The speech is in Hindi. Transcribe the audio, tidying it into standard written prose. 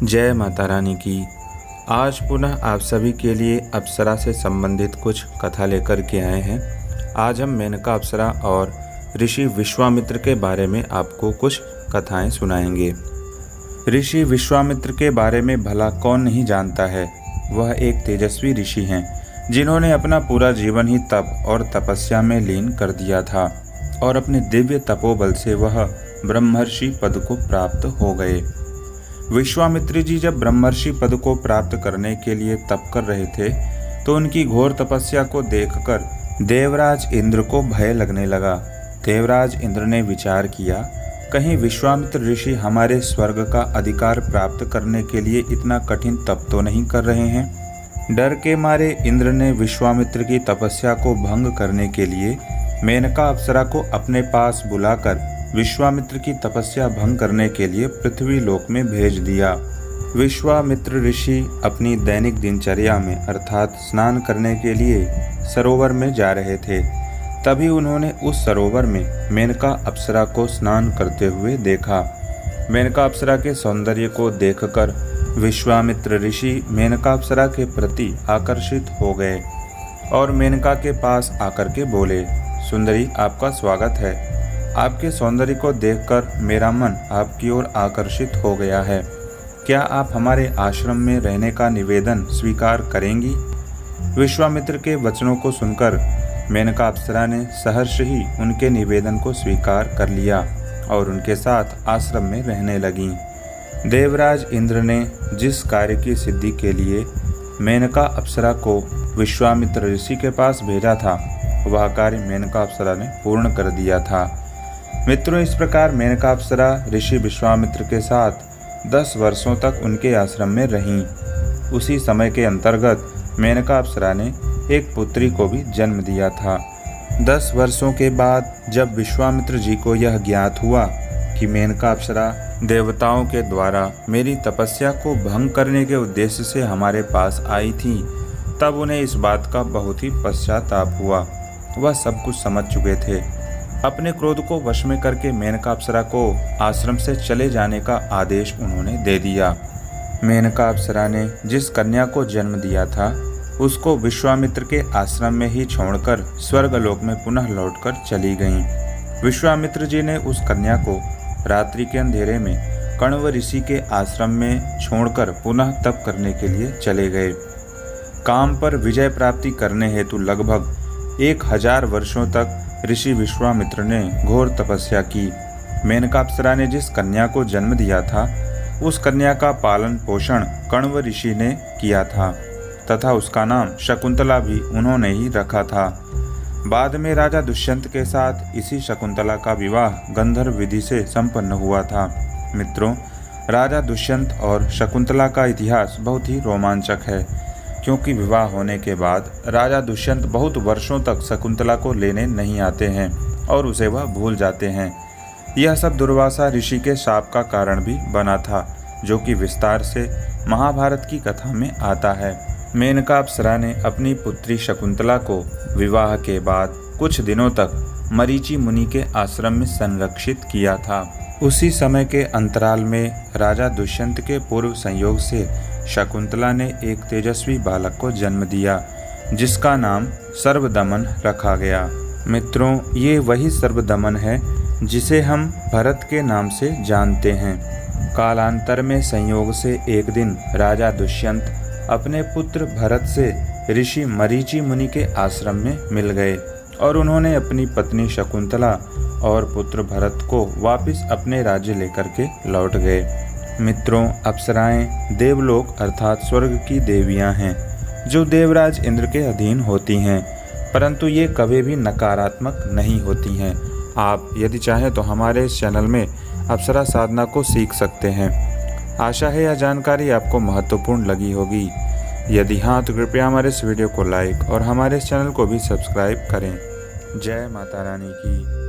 जय माता रानी की। आज पुनः आप सभी के लिए अप्सरा से संबंधित कुछ कथा लेकर के आए हैं। आज हम मेनका अप्सरा और ऋषि विश्वामित्र के बारे में आपको कुछ कथाएं सुनाएंगे। ऋषि विश्वामित्र के बारे में भला कौन नहीं जानता है। वह एक तेजस्वी ऋषि हैं जिन्होंने अपना पूरा जीवन ही तप और तपस्या में लीन कर दिया था और अपने दिव्य तपोबल से वह ब्रह्मर्षि पद को प्राप्त हो गए। विश्वामित्र जी जब ब्रह्मर्षि पद को प्राप्त करने के लिए तप कर रहे थे तो उनकी घोर तपस्या को देखकर देवराज इंद्र को भय लगने लगा। देवराज इंद्र ने विचार किया, कहीं विश्वामित्र ऋषि हमारे स्वर्ग का अधिकार प्राप्त करने के लिए इतना कठिन तप तो नहीं कर रहे हैं। डर के मारे इंद्र ने विश्वामित्र की तपस्या को भंग करने के लिए मेनका अप्सरा को अपने पास बुलाकर विश्वामित्र की तपस्या भंग करने के लिए पृथ्वी लोक में भेज दिया। विश्वामित्र ऋषि अपनी दैनिक दिनचर्या में अर्थात स्नान करने के लिए सरोवर में जा रहे थे। तभी उन्होंने उस सरोवर में मेनका अप्सरा को स्नान करते हुए देखा। मेनका अप्सरा के सौंदर्य को देखकर विश्वामित्र ऋषि मेनका अप्सरा के प्रति आकर्षित हो गए और मेनका के पास आकर के बोले, सुंदरी, आपका स्वागत है। आपके सौंदर्य को देखकर मेरा मन आपकी ओर आकर्षित हो गया है। क्या आप हमारे आश्रम में रहने का निवेदन स्वीकार करेंगी? विश्वामित्र के वचनों को सुनकर मेनका अप्सरा ने सहर्ष ही उनके निवेदन को स्वीकार कर लिया और उनके साथ आश्रम में रहने लगीं। देवराज इंद्र ने जिस कार्य की सिद्धि के लिए मेनका अप्सरा को विश्वामित्र ऋषि के पास भेजा था वह कार्य मेनका अप्सरा ने पूर्ण कर दिया था। मित्रों, इस प्रकार मेनका अप्सरा ऋषि विश्वामित्र के साथ 10 वर्षों तक उनके आश्रम में रहीं। उसी समय के अंतर्गत मेनका अप्सरा ने एक पुत्री को भी जन्म दिया था। 10 वर्षों के बाद जब विश्वामित्र जी को यह ज्ञात हुआ कि मेनका अप्सरा देवताओं के द्वारा मेरी तपस्या को भंग करने के उद्देश्य से हमारे पास आई थी, तब उन्हें इस बात का बहुत ही पश्चाताप हुआ। वह सब कुछ समझ चुके थे। अपने क्रोध को वश में करके मेनका अप्सरा को आश्रम से चले जाने का आदेश उन्होंने दे दिया। मेनका अप्सरा ने जिस कन्या को जन्म दिया था उसको विश्वामित्र के आश्रम में ही छोड़कर स्वर्गलोक में पुनः लौटकर चली गईं। विश्वामित्र जी ने उस कन्या को रात्रि के अंधेरे में कण्व ऋषि के आश्रम में छोड़कर पुनः तप करने के लिए चले गए। काम पर विजय प्राप्ति करने हेतु लगभग 1000 वर्षों तक ऋषि विश्वामित्र ने घोर तपस्या की। मेनका अप्सरा ने जिस कन्या को जन्म दिया था उस कन्या का पालन पोषण कण्व ऋषि ने किया था तथा उसका नाम शकुंतला भी उन्होंने ही रखा था। बाद में राजा दुष्यंत के साथ इसी शकुंतला का विवाह गंधर्व विधि से संपन्न हुआ था। मित्रों, राजा दुष्यंत और शकुंतला का इतिहास बहुत ही रोमांचक है, क्योंकि विवाह होने के बाद राजा दुष्यंत बहुत वर्षों तक शकुंतला को लेने नहीं आते हैं और उसे वह भूल जाते हैं। यह सब दुर्वासा ऋषि के शाप का कारण भी बना था, जो कि विस्तार से महाभारत की कथा में आता है। मेनका अप्सरा ने अपनी पुत्री शकुंतला को विवाह के बाद कुछ दिनों तक मरीचि मुनि के आश्रम में संरक्षित किया था। उसी समय के अंतराल में राजा दुष्यंत के पूर्व संयोग से शकुंतला ने एक तेजस्वी बालक को जन्म दिया जिसका नाम सर्वदमन रखा गया। मित्रों, ये वही सर्वदमन है जिसे हम भरत के नाम से जानते हैं। कालांतर में संयोग से एक दिन राजा दुष्यंत अपने पुत्र भरत से ऋषि मरीचि मुनि के आश्रम में मिल गए और उन्होंने अपनी पत्नी शकुंतला और पुत्र भरत को वापस अपने राज्य लेकर के लौट गए। मित्रों, अप्सराएं देवलोक अर्थात स्वर्ग की देवियां हैं जो देवराज इंद्र के अधीन होती हैं, परंतु ये कभी भी नकारात्मक नहीं होती हैं। आप यदि चाहें तो हमारे इस चैनल में अप्सरा साधना को सीख सकते हैं। आशा है यह जानकारी आपको महत्वपूर्ण लगी होगी। यदि हाँ तो कृपया हमारे इस वीडियो को लाइक और हमारे इस चैनल को भी सब्सक्राइब करें। जय माता रानी की।